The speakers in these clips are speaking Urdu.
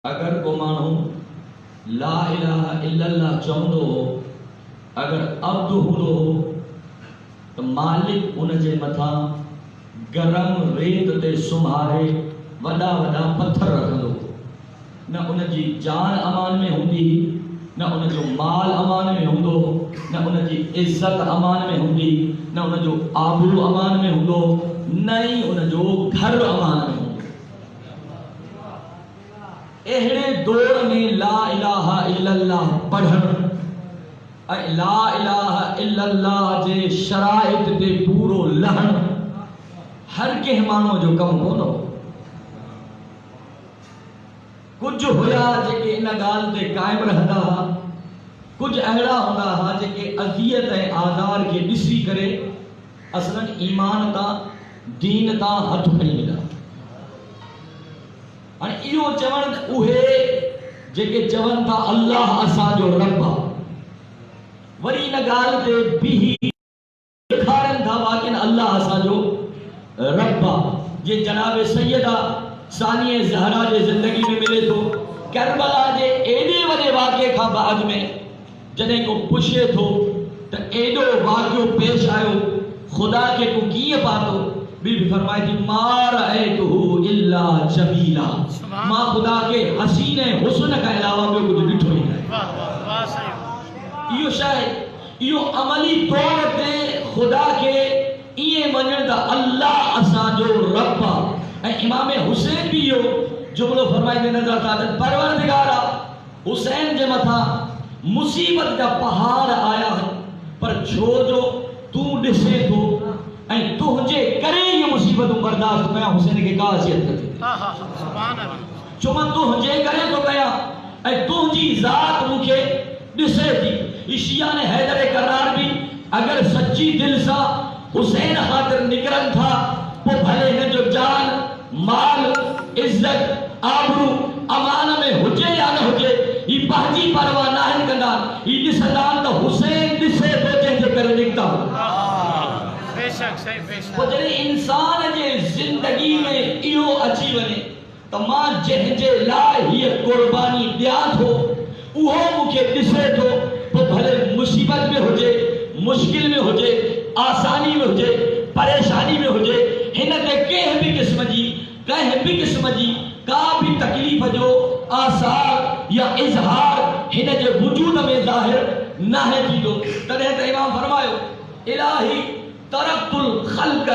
اگر کو مانو لا الہ الا اللہ چوندو اگر عبد ہو تو مالک ان جے متھا گرم ریت تے سمھارے وڈا وڈا پتھر رکھندو، نہ ان جی جان امان میں ہوندی، نہ ان جو مال امان میں ہوندو، نہ ان جی عزت امان میں ہوندی، نہ ان جو آبرو امان میں ہوندو، نہ ہی ان جو گھر امان میں ہوندو۔ اہڑے دور میں لا الہ الا اللہ پڑھن اے لا الہ الا اللہ جے شرائط تے پورو لہن ہر کے مانو جو کم کونو۔ کچھ ہویا جے کہ ان گال تے قائم رہندا ہا، کچھ اہڑا ہوندا ہا جے کہ اذیت اے آزار کے ڈسی کرے اصلا ایمان تا دین تا ہتھ کھڑی ملا۔ اور ایو چون اوہے جے کہ چون تا اللہ اسا جو رب آ، وری ان گال تے بھی کھارن تھا واقعن اللہ اسا جو رب آ۔ جے جناب سیدہ ثانیہ زہرا جے زندگی میں ملے تو کربلا جے ایڈے وڈے واقعے کھا بعد میں جنہیں کو پوچھے تو ایڈو واقعو پیش آئو خدا کے کو کیے پاتو بی بی فرمائی تھی ما رأیتہو الا جمیلا، ما خدا کے حسین حسن کا علاوہ میں کچھ ڈٹھو ہی ہے۔ یہ شاید یہ عملی طور پہ خدا کے یہ منن دا اللہ اسا جو رب آ۔ امام حسین بھی یہ جملو فرمائی دے نظر آتا پروردگارا حسین جے متھا مصیبت کا پہاڑ آیا ہے پر چھو جو تو ڈسے تو تجھے کرے یہ مصیبت برداشت کیا حسین کے کا حیثیت کرتے چما تجھے کرے تو کیا تجھی ذات مجھے ڈسے تھی۔ شیعہ نے حیدر کرار بھی اگر سچی دل سا حسین خاطر نکرن تھا وہ بھلے ہیں جو جان مال عزت آبرو امان میں ہوجے یا نہ ہوجے یہ پہنچی پرواہ نہ ہے کنا یہ ڈسدان تو حسین ڈسے تو جہاں کر نکتا وہ جنہیں انسان جے زندگی میں ایو اچھی بنے تمام جہاں جے لاہی قربانی دیات ہو وہ مجھے ڈسے تو وہ بھلے مصیبت میں ہوجے مشکل میں ہوجے آسانی میں ہوجے پریشانی میں ہوجے ہنتے کہیں بھی قسم جی کہیں بھی قسم جی کا بھی تکلیف جو آثار یا اظہار ہن جے وجود میں ظاہر نہ ہے کی دو تنہیں تو امام فرمائے الہی ترکت الخلق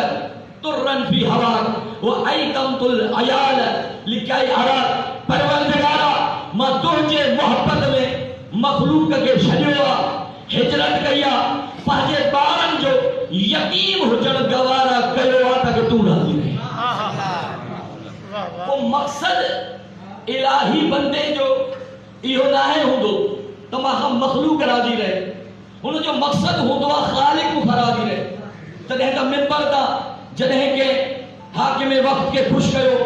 ترن فی ہواک و ایتمت العیال لکھائی عراق پروردگارا ما تجھے محبت میں مخلوق کے شجوہ ہجرت کیا پہجے بارن جو یقیم حجر گوارا کروا تک تو راضی رہے۔ وہ مقصد الہی بندے جو یہ نہ ہے ہوں دو تمام مخلوق راضی رہے انہوں جو مقصد ہوں دو خالق کو راضی رہے۔ تنہیں کا منبر تا جنہیں کے حاکم وقت کے خوش کرو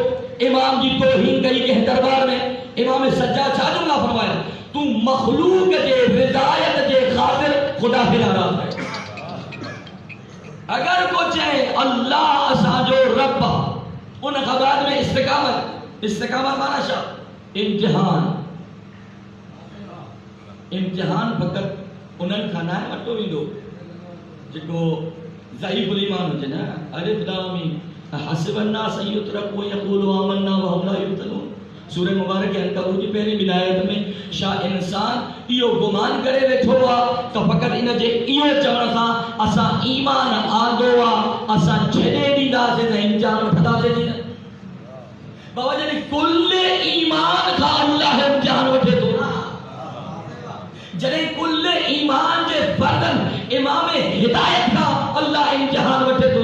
امام جی توہین کری کے دربار میں امام سجاد شاہ جملہ فرمائے تو مخلوق جے رضایت جے خاطر خدا پھر آرام ہے۔ اگر کو چاہے اللہ اسا جو رب ان خبرات میں استقامت مانا شاہ امتحان فقط انہن کھانا ہے مٹو بھی دو جکو ضعیف الایمان ہو جنا الف دامی حسب الناس یترکوا یقولوا آمنا وهم لا یفتنون۔ سورہ مبارک عنکبوت کی پہلی ولایت میں شاہ انسان ایو گمان کرے ویٹھو وا تو فقط ان جے ایو چوڑ سا اسا ایمان آندو وا اسا چھڑے ڈیدا سے امتحان وٹھدا سے دی بابا جی کل ایمان کا اللہ امتحان وٹھے تو جڑے کل ایمان جے فردن امام ہدایت کا اللہ امتحان وٹھے تو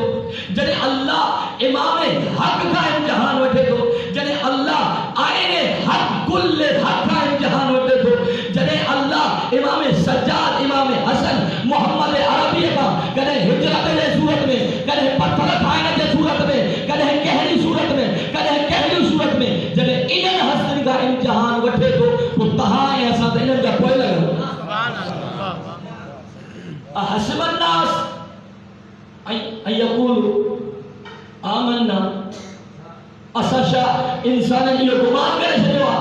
جڑے اللہ امام حق کا امتحان وٹھے تو جڑے اللہ آئین حق کل حق کا امتحان وٹھے تو جڑے اللہ امام سجاد امام حسن محمد عربی کا کدے ہجرت کے صورت میں کدے پتھر کھائنے کے صورت میں کدے کہری صورت میں کدے کہری صورت میں جڑے انہن حسن کا امتحان وٹھے تو وہ تہاں ایسا تو انہن کا کوئی لگا حسب الناس ان یقولوا آمنا اسا شاہ انسان یہ گمان کرے چھوا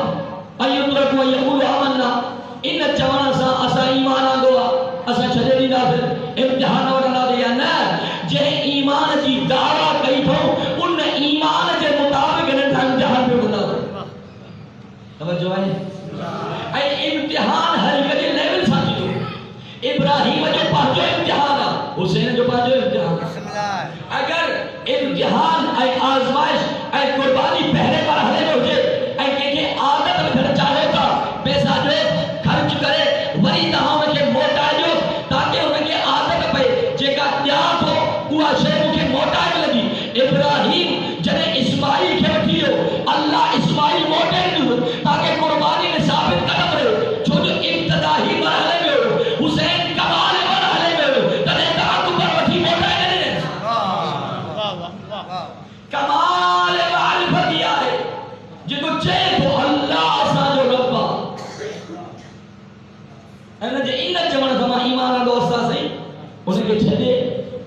توجہ ہے اے امتحان ہر کدی لیول ساتھی جو ابراہیم جو پہنچو امتحان حسین جو پہنچو امتحان اگر امتحان اے آزمائش اے قربانی پہلے مرحلے میں ہوجے اے کہ عادت میں گھر چاہے تھا پیسہ جو خرچ کرے وہی تہاں میں کہ موٹا جو تاکہ انہیں کے عادت پہ جے کا تیار ہو وہ شے مجھے موٹا لگی ابراہیم جنہیں اسماعیل کے وٹھیو اللہ اسماعیل موٹے تاکہ قربانی میں ثابت قدم رہے جو ابتدائی مرحلے میں ہو حسین کمال مرحلے میں ہو تنہیں تاکہ پر وٹھی موٹا نہیں کمال معرفت کیا ہے جنہوں چاہے تو اللہ سا جو ربا اینا جے انہ جمعن سما ایمانا دوستا سے انہیں کہ چھلے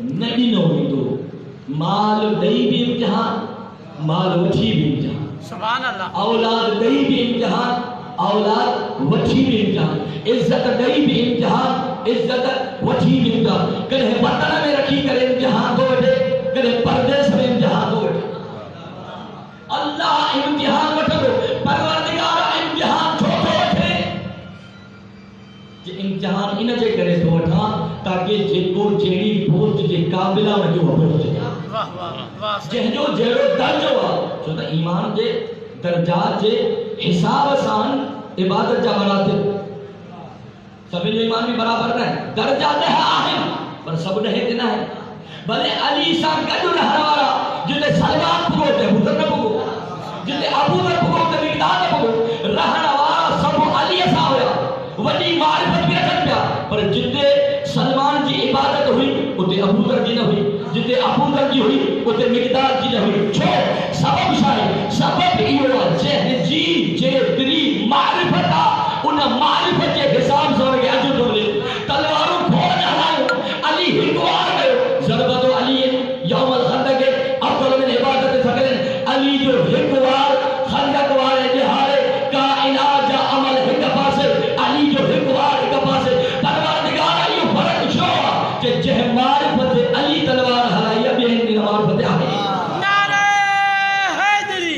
نبی نہ ہوئی تو مال دئی بھی امتحان مال وٹھی بھی امتحان سبحان اللہ اولاد دئی بھی امتحان اولاد وٹھی بھی امتحان عزت دئی بھی امتحان عزت وٹھی بھی امتحان کدھے وطن میں رکھی کرے امتحان دو بیٹھے کدھے پردیس میں امتحان دو بیٹھے اللہ امتحان وٹھو پروردگار امتحان چھوٹو وٹھے کہ امتحان انہ جے کرے تو وٹھا تاکہ جے کو جیڑی پوچھ جے قابلہ میں جو پوچھ جے جہنجو جیڑو درجو آ چھو تا ایمان جے درجات جے حساب سان عبادت جا مراتب سبھی جو ایمان بھی برابر رہے درجات ہے آہم پر سب نہیں دینا ہے بلے علی سان کا جو رہنوارا جنہیں سلمان پھگوتے حضر نہ پھگو جنہیں ابو در پھگوتے مقدار نہ پھگو رہنوارا سب علی ایسا ہویا ولی معرفت بھی رکھت پیا پر جنہیں سلمان کی عبادت ہوئی اتے ابو در کی نہ ہوئی جتے ابو در کی ہوئی اتے مقدار کی نہ ہوئی چھو سبب شاہی سبب ایوہ جہن جی جے دری معرفتا انہ معرفت کے حساب سوڑ گیا جو دولے تلواروں کھوڑ جہاں علی ہنگوار گئے ضربت علی یوم الخندق افضل من عبادت فکرن علی جو ہنگوار خندق والے جہارے کائنات جا عمل ہنگ پاسے علی جو ہنگوار ہنگ پاسے پروردگار ایو فرق شوہ کہ جہ معرفت علی تلوار ہلائی اب یہ ہندی معرفت آگئی نعرہ حیدری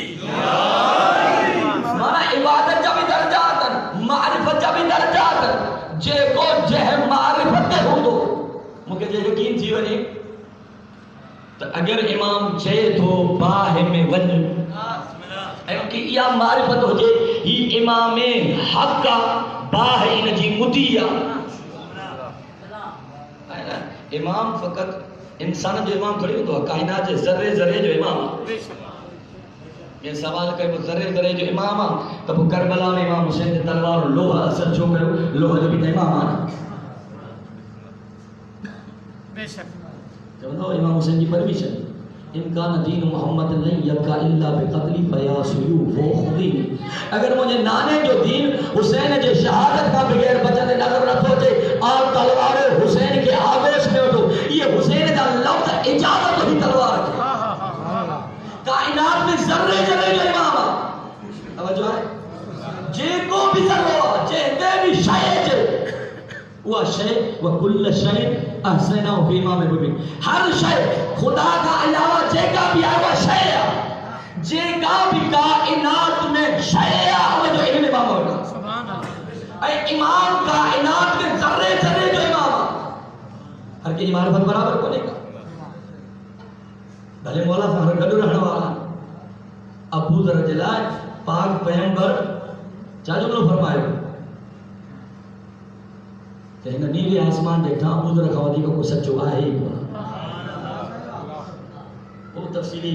مانا عبادت جب درجات معرفت جب درجات جے کو جہ معرفت ہو تو مجھے جے یقین تھی ونی تو اگر امام جے تو باہ میں ون کہ یہ معرفت ہو جے یہ امام حق کا باہ ان جی مدیہ امام فقط انسان جو امام کھڑی ہو تو کائنات جو ذرے ذرے جو امام یہ سوال کہ وہ ذرے ذرے جو امام تب وہ کربلا میں امام حسین نے تلوار لوہا اثر چھو کرو لوہا جو بھی امام آنا بے شک جب دو امام حسین کی پرمیشن امکان دین محمد نہیں یبقا اللہ بقتلی فیا سیوف و خدین اگر مجھے نانے جو دین حسین جو شہادت کا بغیر بچنے نظر رکھو جے آپ تلوار حسین کے آگوش میں ہو تو یہ حسین کا لفظ اجازت ہوئی تلوار کی کائنات میں ذرے ذرے جو امام توجہ ہے جے کو بھی ذرہ جے دے بھی شائع جے وہ شے وکل شے احسنہ فی امام مبین ہر شے خدا کا علاوہ جے کا بھی آیا شے جے کا بھی کائنات میں شے ہمیں جو علم امام ہوگا سبحان اللہ اے امام کائنات میں ذرے ذرے جو امام ہر کی معرفت برابر کو نہیں کا بھلے مولا فہر گلو رہنے والا ابو ذر جلال پاک پیغمبر چاہ جملو فرمائے کہ انہا نیلے آسمان دیکھتا ابو ذر خوادی کا کوئی سچو آئے ہی بولا وہ تفصیلی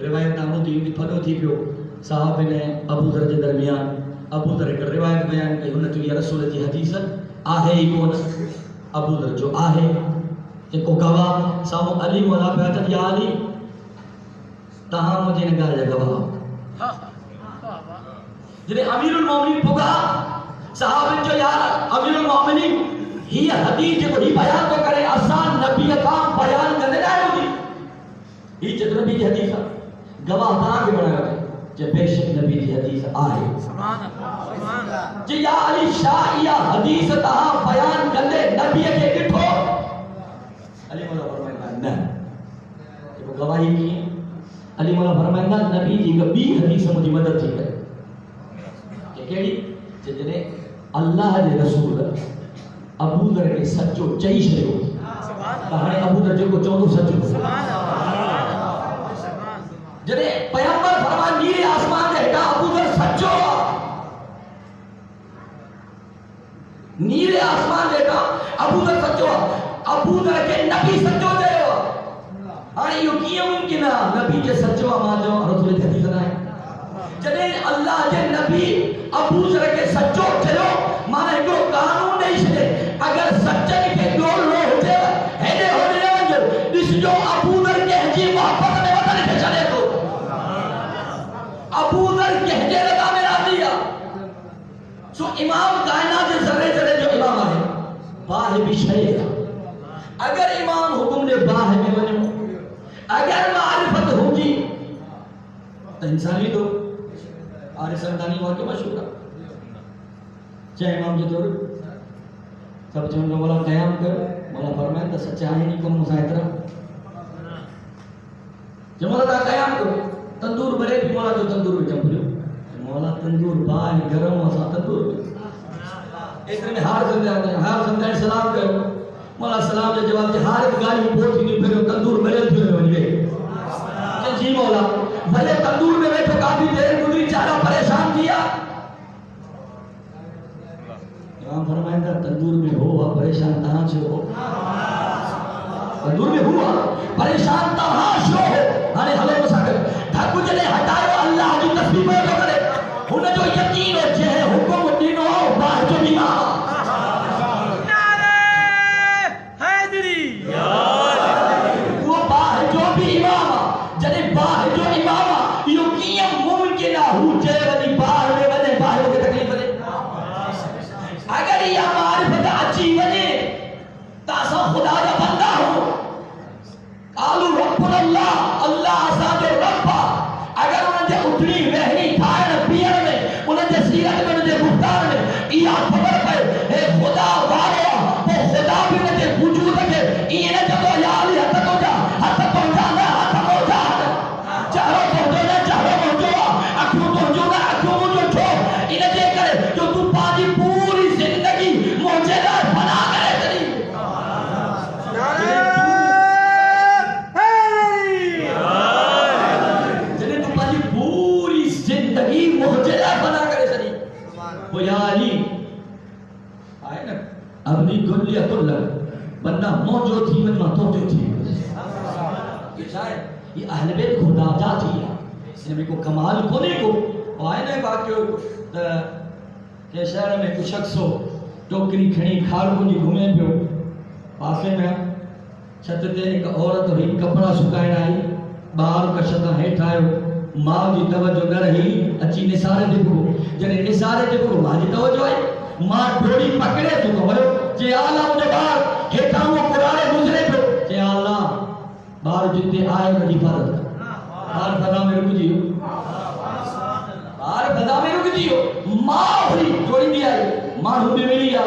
روایت نامو دی پھلو تھی پیو صحابہ نے ابو ذر کے درمیان ابو ذر کا روایت بیان کہ انہا تو یا رسول جی حدیث آہے ہی کون ابو ذر جو آہے کہ کو گواہ سامو علی مولا پیاتن یا علی تہاں مجھے نگاہ جا گواہ جنہیں امیر المومنین پگا صحابہ جو یار امیر المومنین ہی حدیث جو ہی بیان تو کرے آسان نبی اکام بیان کرنے لائے ہوگی ہی جب نبی کی حدیث گواہ داں کے بڑھا گئے جب بے شک نبی کی حدیث آئے سبحان اللہ جی یا علی شاہ یا حدیث تہاں بیان کرنے نبی کے کٹھو علی مولا فرمائے نہ کہ وہ گواہی کی علی مولا فرمائے نبی جی کا بھی حدیث مجھے مدد تھی ہے کہ کیڑی جنے اللہ دے رسول ابو ذر کے سچو چئی چھڑیو کہانے ابو ذر جو کو چوندو سچو جنے پیغمبر فرمان نیرے آسمان دے ہٹا ابو ذر سچو نیرے آسمان دے ہٹا ابو ذر سچو ابو ذر کے نبی سچو دے آنے یو کیا ممکن ہے نبی کے سچو آمان جو رسول حدیث نہ ہے جنے اللہ کے نبی ابو ذر کے سچو چلو مانے کو قانون نہیں چھے اگر سچن کے دور لو ہوتے ہیڈے ہونے ونجو جس جو ابو ذر کے حجی محبت میں وطن کے چلے تو ابو ذر کے حجی لگا میں راضی ہے سو امام کائنات ذرے ذرے جو امام ہے باہ بھی شہی ہے اگر امام حکم نے باہ میں ونجو اگر معرفت ہوگی تو انسانی تو آرے سردانی واقع مشہور ہے چاہے امام جو دور سب چون جو مولا قیام کر مولا فرمائے تو سچا ہے نہیں کم مسائطرہ جو مولا تا قیام کر تندور بڑے بھی مولا جو تندور میں چمپلیو مولا تندور باہر گرم وسا تندور ایک دن میں ہار زندہ سلام کرو مولا سلام جو جواب دے ہار ایک گالی بوٹ ہی نہیں پھر تندور بڑے بھی بن گئے جی مولا بھلے تندور میں بیٹھو کافی دیر گزری چارہ پریشان کیا امام فرمائندہ تندور میں ہوا پریشان تہاں سے ہو تندور میں ہوا پریشان تہاں سے ہو ہانے حلو مساکر دھاکو جلے ہٹائے اللہ جو تسبیح میں تو کرے انہیں جو یقین ہو جہے حکم دین ہو باہ جو امام نعرہ حیدری وہ باہ جو بھی امام جلے باہ جو امام یہ کیا ممکن ہو جائے ونی باہ میں بنے باہ کے تکلیف بنے اگر یہ معرفت اچھی بنے تاسا خدا کا بندہ ہو قالو رب اللہ اللہ آسان جو رب اگر انہیں جے اتنی وحنی تھائن پیر میں انہیں جے سیرت میں انہیں جے گفتار میں یہ خبر پہ اے خدا واریا وہ خدا بھی انہیں جے وجود ہے انہیں جب یا علی حد ہو جا حد ہو جا نہ حد ہو جا چہروں پہنچو نہ چہروں پہنچو اکھوں پہنچو نہ اکھوں پہنچو چھو انہیں جے کرے جو تو پاجی پوری زندگی موجودہ بنا کرے تری جنہیں تو پاجی پوری زندگی موجودہ بنا کرے تری وہ یا علی آئے نا ابنی گلیت اللہ بندہ موجود تھی من ماتوجو تھی یہ چاہے یہ اہل بیت خدا جاتی ہے اس نے میں کو کمال کونے کو آئے نا باقیو کہ شہر میں کچھ شخص ہو ٹوکری کھڑی کھار کو جی گھومے پہ پاسے میں چھت تے ایک عورت ہوئی کپڑا سکائے آئی باہر کا شتہ ہیٹ آئے ماں جی توجہ نہ رہی اچھی نثارے دیکھو جنہیں نثارے دیکھو ماں جی توجہ آئی ماں ڈوڑی پکڑے تو کہو جے آلہ مجھے باہر ہیٹاں وہ قرآن گزرے پہ جے اللہ باہر جتے آئے کا حفاظت باہر فضا میں رک جیو باہر فضا میں رک جیو ماں ہوئی جوڑی دی آئی ماں ہوئی ملی آ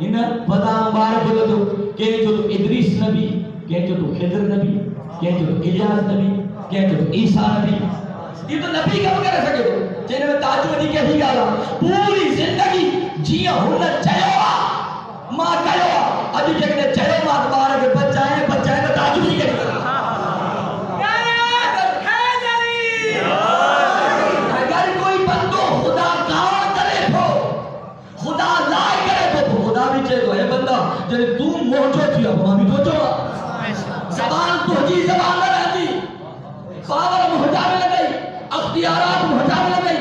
انہیں فضا باہر بولو تو کہیں جو تو ادریس نبی کہیں جو تو خضر نبی کہیں جو تو الیاس نبی کہیں جو تو عیسیٰ نبی یہ تو نبی کا وغیرہ سکے تو جنہیں میں تاجودی کہی گا پوری زندگی جیاں ہونا چاہیے ماں کہو ابھی جگہ چاہیے ماں دوبارہ کے بچائیں تو تاجودی کہی گا اگر کوئی بندو خدا کام کرے تو خدا لائے کرے تو خدا بھی چاہے تو ہے بندہ جنہیں تم موجود تھی اب ماں بھی تو جو زبان تو جی زبان نہ رہتی پاور محجا میں لگئی اختیارات محجا میں لگئی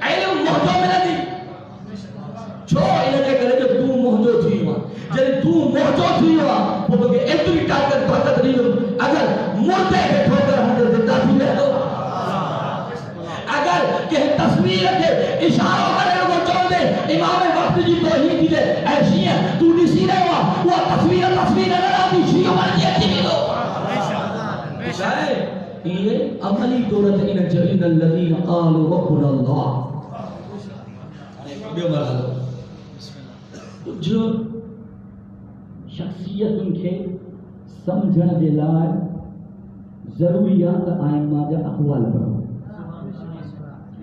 علم محجا میں لگئی چھو انہیں کرے جو تم موجود تھی ہوا جنہیں تم موجود تھی ہوا وہ کہ اتنی طاقت برکت نہیں ہو اگر مردے کے ٹھوکر حضرت زندہ تھی ہے تو اگر کہ تصویر کے اشاروں کرے وہ چون دے امام وقت جی توحید دی دے ایسی ہے تو نسی رہے ہوا وہ تصویر نہ رہا شیعہ مرضی اچھی بھی دو شاید یہ عملی دولت ان الذین قالوا ربنا اللہ بیو مرحلہ جو شخصیت ان کے سمجھن دے لائے ضروریات آئمہ جا اقوال پڑھو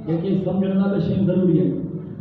کہ سمجھنا بشین ضروری ہے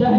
6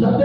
7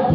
8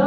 9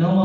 9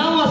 9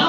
9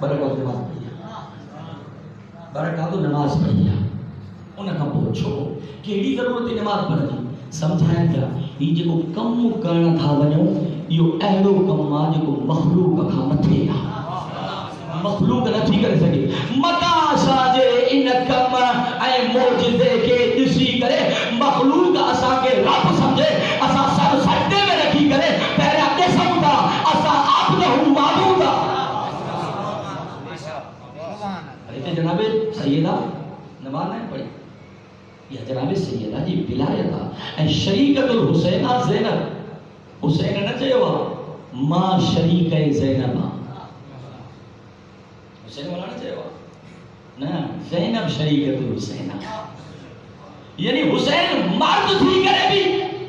برکات نماز پڑھی برکات نماز پڑھی انہاں کا پوچھو کیڑی ضرورت نماز پڑھنی سمجھائیں پیا یہ جو کم کرنا تھا ونو یہ اہڑو کم آ جو مخلوق کا متھے مخلوق نتھی کرے سکے متا ساجے ان کم اے معجزے کے دسی کرے مخلوق اسا کے رب سمجھے اسا سر سجدے میں رکھی کرے پہلے قسم دا اسا عبد ہوں معبود تے جناب سیدہ نماز نہیں پڑھی یا جناب سیدہ جی ولایت اے شریکت الحسین زینب حسین نہ چیوا ماں شریک زینب حسین والا نہ چاہیے نا زینب شریکت الحسین یعنی حسین مرد تھی کرے بھی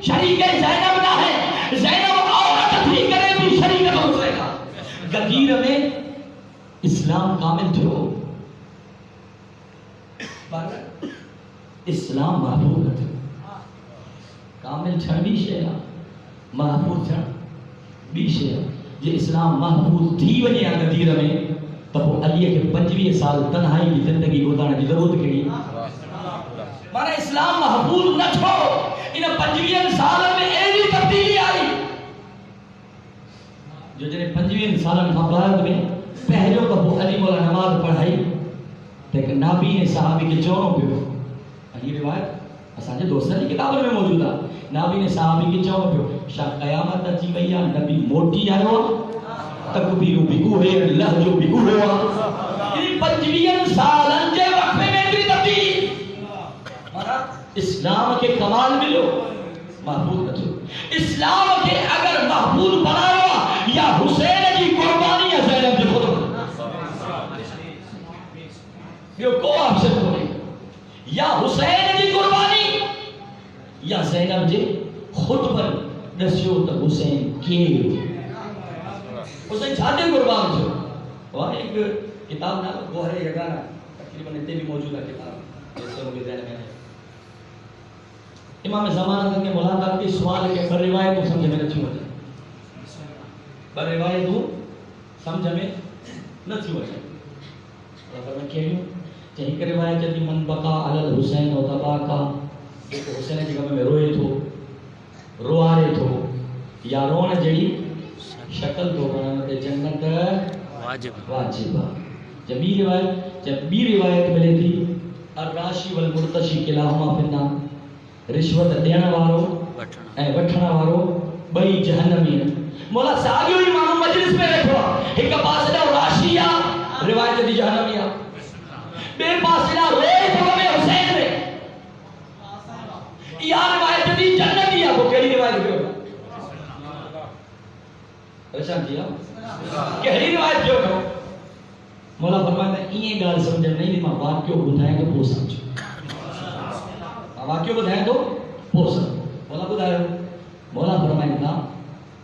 شریک زینب نہ ہے زینب عورت تھی کرے بھی شریکت الحسین غدیر میں اسلام کامل تھو پر اسلام محفوظ تھو کامل چھڑ بھی شیعہ محفوظ چھڑ بھی شیعہ یہ اسلام محفوظ تھی ونیا غدیر میں تب علی کے 25 سال تنہائی کی زندگی گزارنے کی ضرورت کیڑی مانا اسلام محفوظ نہ چھوڑو ان 25 سال میں ایسی تبدیلی آئی جو جنہیں 25 سال بعد میں پہلو دفعہ علی مولا نماز پڑھائی لیکن نبی نے صحابی کے چونوں پہ یہ روایت اساں دوستاں کی کتابوں میں موجود ہے نبی نے صحابی کے چونوں پہ شاہ قیامت اچھی وئی نبی موٹی آیا تکبیر بھی ہوئے لہجو بھی ہوا یہ 25 سال انجے وقفے میں بھی تبدیلی مانا اسلام کے کمال ملو محفوظ رکھو اسلام کے اگر محفوظ بناوا یا حسین کی قربانی یا زینب کی خود یہ کو آپ سے بولے یا حسین کی قربانی یا زینب جی خود پر دسیو تک حسین کی حسین چھاتے قربان چھو وہاں ایک کتاب نام گوہر یگانا تقریباً اتنے بھی موجود ہے کتاب جیسے مجھے ذہن میں ہے امام زمانہ کے ملاقات کی سوال کے بر روایت کو سمجھ میں نچی ہو جائے بر روایت کو سمجھ میں نچی ہو جائے اور میں کہہ لوں چاہی کہ روایت جدی من بقا علی الحسین و تباکا حسین جگہ میں روئے تھو روارے تھو یا رون جڑی شکل کو بنانا تے جنت واجب جب بھی روایت ملے تھی الراشی والمرتشی کلاہما فی النار رشوت دینا وارو اے وٹھنا وارو بئی جہنمی مولا ساگیو امام مجلس میں رکھو ایک پاس دا راشیا روایت دی جہنمی بے پاس دا روئے تھو میں حسین رے یا روایت دی جنتی ہے وہ کیڑی روایت کیوں پریشان کیا کہری روایت کیوں کرو مولا فرماتا ہے یہ گال سمجھ نہیں ماں واقعوں بدھائیں تو وہ سمجھو واقعوں بدھائیں تو وہ سمجھو مولا بدھائے ہو مولا فرمائے نا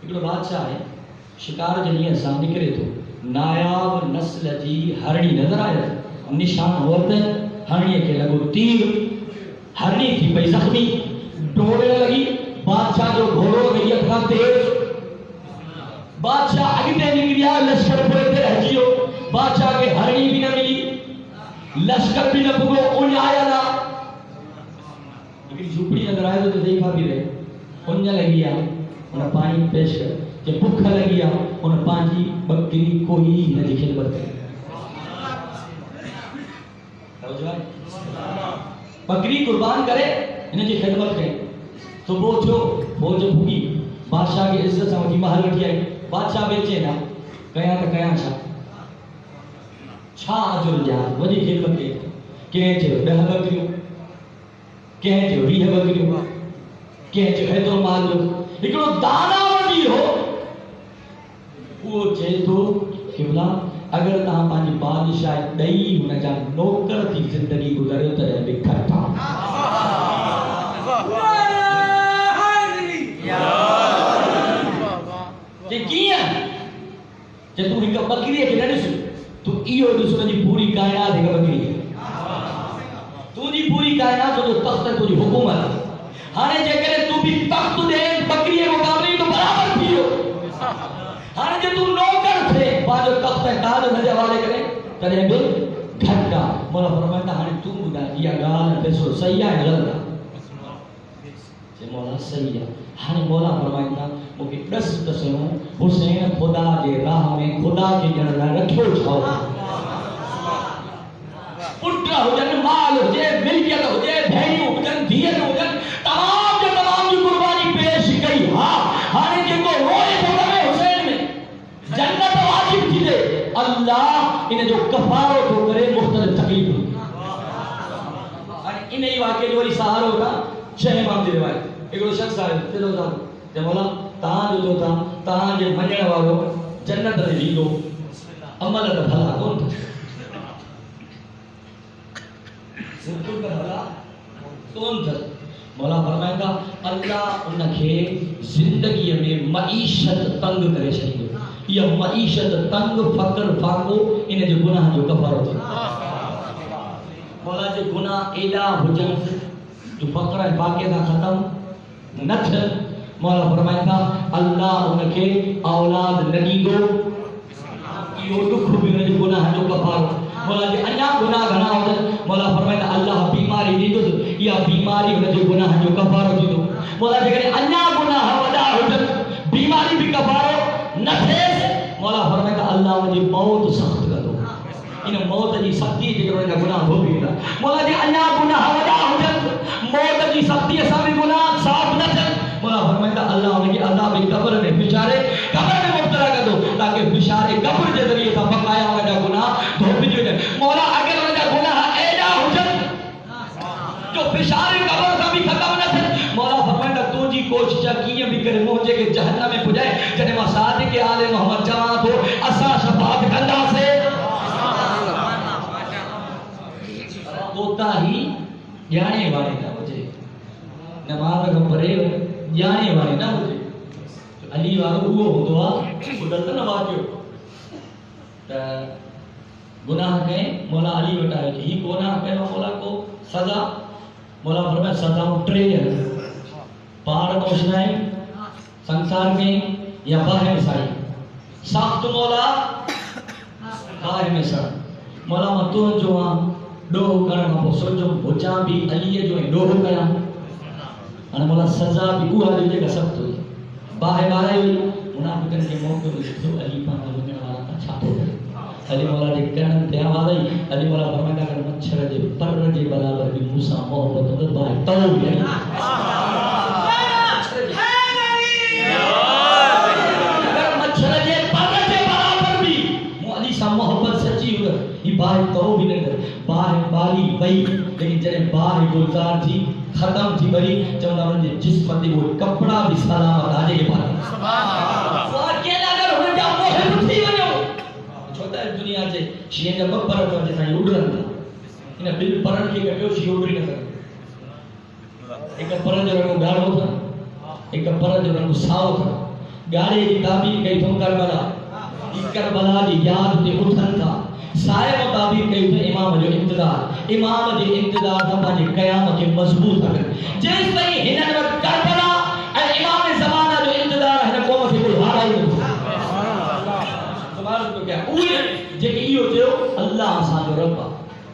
ایک بادشاہ ہے شکار جنیہ سان نکرے تو نایاب نسل جی ہرنی نظر آئے نشان ہوتا ہے ہرنی کے لگو تیر ہرنی تھی پئی زخمی ڈوڑے لگی بادشاہ جو گھوڑوں گئی اتنا تیز بادشاہ اگتے نکلیا لشکر پڑتے رہ جیو بادشاہ کے ہرنی بھی نہ ملی لشکر بھی نہ پگو ان آیا نا لیکن جھوپڑی نظر آئے تو دیکھا بھی رہے انجا لگیا انہیں پانی پیش کر جب بھکھا لگیا انہیں پانی بکری کوئی نہ دکھل بڑھتے بکری قربان کرے انہیں جی خدمت کریں تو بوچھو بوچھو بھوگی بادشاہ کی عزت سمجھی محل رکھی آئی بادشاہ بیچے نا کیا تو کیا چھا عجر جہاں وجہ خدمت کے کہیں چھو 10 بکریوں کہیں چھو 20 بکریوں کہیں چھو ہے تو مال لو لیکن وہ دانا وجی ہو وہ چھے تو قبلہ اگر تاں پانی بادشاہ دئی ہونا جا نوکر تھی زندگی گزارے تو رہے بکھر تھا کہ کیا کہ تو ایک بکری ہے کہ نہیں سن تو ایو دوسرا جی پوری کائنات ہے بکری ہے تو جی پوری کائنات جو تخت ہے تو جی حکومت ہانے جے کرے تو بھی تخت دے بکری ہے مقابلی تو برابر تھی ہو ہانے جے تو نوکر تھے بعد جو تخت تاج ان جے حوالے کرے کدے بھی گھٹا مولا فرمائندا ہن تو بنا یہ گال پیسو صحیح ہے غلط ہے جے مولا صحیح ہے ہن مولا فرمائندا مکے 10 تسنو حسین خدا دے راہ میں خدا کے جن رکھو چھاؤ پٹرا ہو جن مال ہو جے ملکیت ہو جے بھائیو ہو جن دھیر ہو جن تمام جو تمام جو قربانی پیش کئی ہاں ہانے جن کو روئے تو میں حسین میں جنت واجب تھی دے اللہ انہیں جو کفارو تو کرے مختلف تکلیف ہوئی انہیں ہی واقعی جو وری سہار ہوگا شہ امام دی روایت ایک رو شخص آئے تھے دو دار جب مولا تاں جو تھا تاں جو منجن والو جنت دے لیدو عمل دا بھلا کون تھا سرکل کا بھلا کون تھا مولا فرمائے گا اللہ انکھے زندگی میں معیشت تنگ کرے چھڑی یا معیشت تنگ فقر فاقو انہیں جو گناہ جو کفارو تھا مولا جو گناہ ایڈا حجن جو فقر ہے باقی دا ختم نہ تھا مولا فرمائے گا اللہ انکھے اولاد نگی دو یہ دکھ بھی انہیں جو گناہ جو کفارو مولا جی انیا گناہ گھنا ہوتا مولا فرمائے گا اللہ بیماری دی دو یا بیماری انہیں جو گناہ جو کفارو دی دو مولا جی کہ انیا گناہ ودا ہوتا بیماری بھی کفارو نہ تھے مولا فرمائے گا اللہ مجھے موت سخت کر دو انہیں موت جی سختی جگر انہیں گناہ ہو بھی گا مولا جی انیا گناہ ودا ہوتا موت جی سختی سبھی گناہ صاف نہ تھے مولا فرمائے گا اللہ انہیں عذاب قبر میں بچارے قبر میں مبتلا کر دو تاکہ بشارے قبر کے ذریعے سا بقایا ہوگا گناہ دھو بھی جو مولا اگر انہیں گناہ ایڈا حجت جو بشارے قبر کا بھی ختم نہ تھے مولا فرمائے گا تو جی کوشش کیے بھی کرے مہنجے کے جہنم میں پجائے جنہیں ما صادق آل محمد جوان ہو اسا شفاعت کندہ سے ہوتا ہی جانے والے نہ مجھے نماز کا پرے جانے والے نہ مجھے علی والو وہ ہو دعا خودلتا نہ واقعو گناہ کہیں مولا علی بتا ہے کہ ہی گناہ کہیں مولا کو سزا مولا فرمائے سزا اٹھرے ہے پہاڑ موشنائیں سنسار میں یا باہر میں سائی ساخت مولا باہر میں سر مولا مطور جو ہاں ڈوہ کرنا پو سوچو بچا بھی علی جو ہے ڈوہ کرنا انا مولا سزا بھی اوہ علی کا سخت ہوئی باہر بارہ ہوئی منافقن کے موقع میں تو علی پانا لگنے والا اچھا تو ہے علی مولا دے کرن تے آواز آئی علی مولا فرمائے اگر مچھر جے پر جے برابر بھی موسیٰ محبت مدد باہر تو بھی اگر مچھر جے پر جے برابر بھی علی سا محبت سچی ہوگا یہ باہر تو بھی نہیں کر باہر باری بئی لیکن جنہیں باہر گلزار تھی ختم تھی بری چونہ انہیں جسم دی وہ کپڑا بھی سلامت آجے کے پاس وہ اکیلا اگر ہونے جا محب تھی بنیو چھوٹا ہے دنیا سے شیئن جب پرڑ کر جیسا یہ اڑ رہا تھا انہیں بل پرڑ کی کٹیو شیئن اڑ رہی نہ کر ایک پرڑ جو رنگو گاڑ ہوتا ایک پرڑ جو رنگو ساو تھا گاڑے کی تعبیر کئی تم کربلا کربلا دی یاد تے اٹھن تھا سائے مطابق کئی تھے امام جو انتدار امام جو انتدار تھا پانے قیامت کے مضبوط تھا جس نہیں ہنن وقت کربلا امام زمانہ جو انتدار ہے قوم سے کوئی ہارا ہی نہیں سبحان تو کیا اوئے جے کہ ایو جو اللہ آسان جو رب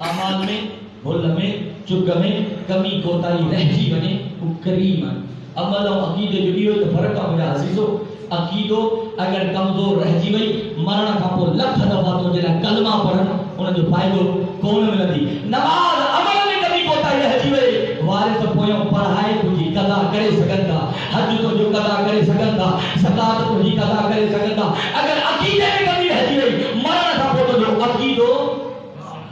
اعمال میں بھول میں چگ میں کمی کوتاہی رہجی بنے وہ کریم عمل و عقیدے جو ایو تو فرق ہے میرا عزیزو عقیدو اگر کمزور رہ جی وئی مرنا کا پور لکھ دفعہ تو جلا کلمہ پڑھن انہیں جو فائدو کون مل دی نماز عمل میں کبھی کوتا رہ جی وئی وارث پویوں پڑھائے تو جی قضا کرے سکتا حج تو جو قضا کرے سکتا زکات تو جی قضا کرے سکتا اگر عقیدے میں کبھی رہ جی وئی مرنا کا پور تو جو عقیدو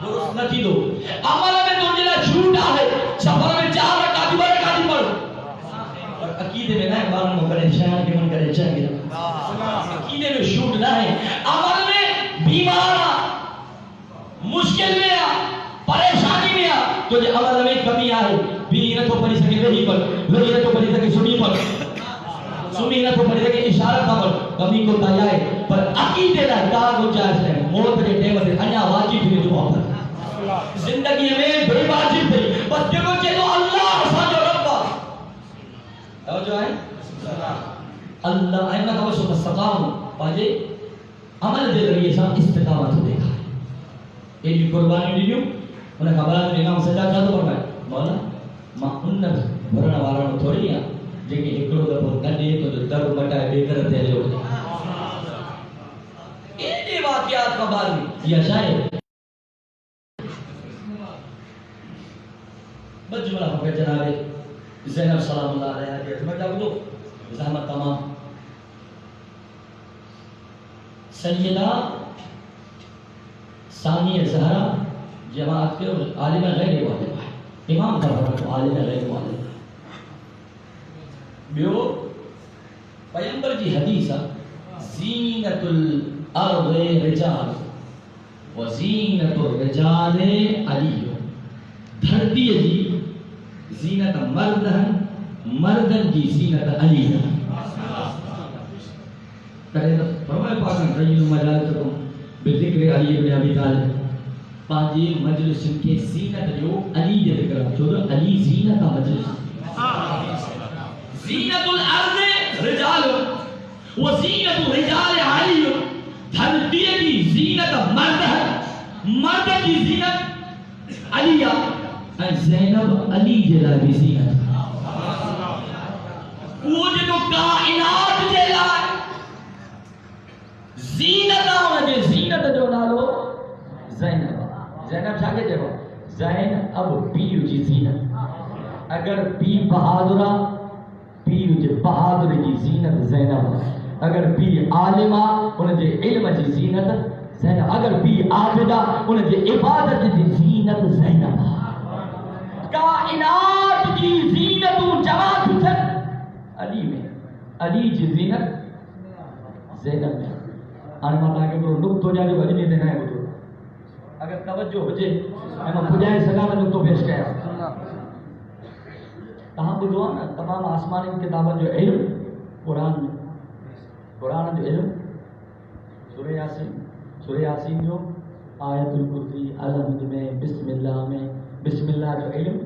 درست نہ تھی دو عمل میں تو جلا جھوٹا ہے سفر میں 4 رکعت پڑھ عقیدے میں نہ بارن کو کرے شان کے من کرے چاہیے عقیدے میں شوٹ نہ ہے عمل میں بیمار مشکل میں پریشانی میں تو یہ عمل میں کمی آئے بھی نہ تو پڑھی سکے وہی پر وہی نہ تو پڑھی سکے سنی پر سنی نہ تو پڑھی سکے اشارہ پر کمی کو تیائے پر عقیدے نہ کار ہو جائے ہے موت کے ٹیمت انیا واجب ہے جو پر زندگی میں بے واجب ہے بس دیکھو کہ تو اللہ سانجو ربا جو ہے اللہ اینا کا بسو مستقام پاجے عمل دے ذریعے سا استقامت ہو دیکھا ہے یہ قربانی ڈیو انہیں خبرات میں امام سجاد چاہتا فرمائے مولا ماں انت بھرنا والا تھوڑی ہے جے کہ ہکڑو دفعہ کڈے تو در مٹائے بے کرتے ہلے ہو جائے ایڈے واقعات کا بار میں یا شاید بجملہ ہو گئے جناب زینب سلام اللہ علیہ کے میں کیا بولو زحمت تمام سیدہ ثانیہ زہرا جماعت کے عالم غیر والد ہے امام کا فرق عالم غیر والد ہے بیو پیغمبر جی حدیث زینت الارض رجال و زینت الرجال علی دھرتی جی زینت مردن مردن کی زینت علی کرے تو فرمائے پاکن رجل مجالسکم بذکر علی ابن ابی طالب پانجی مجلس کے زینت جو علی جے ذکر چھوڑو علی زینت مجلس زینت الارض رجال و زینت الرجال علی دھرتی کی زینت مرد ہے مرد کی زینت علی زینب علی جلا بھی زینت وہ جو کائنات جلا زینت آنے زینت جو نالو زینب زینب چھاکے جب زین اب پیو جی زینت اگر پی بہادرہ پیو جی بہادر جی زینت زینب اگر پی عالمہ انہیں جے علم جی زینت زینب اگر پی عابدہ انہیں جے عبادت جی زینت زینب کائنات کی زینت جماعت سن علی میں علی جی زینت زینب میں آنے ماتا کہ وہ نقطہ جا جو علی میں دینا ہے وہ اگر توجہ ہو جائے ہم پجائے سگا میں نقطہ پیش کیا تاہم بدوان تمام آسمانی کتابت جو علم قرآن میں قرآن جو علم سورہ یاسین جو آیت الکرسی الحمد میں بسم اللہ جو علم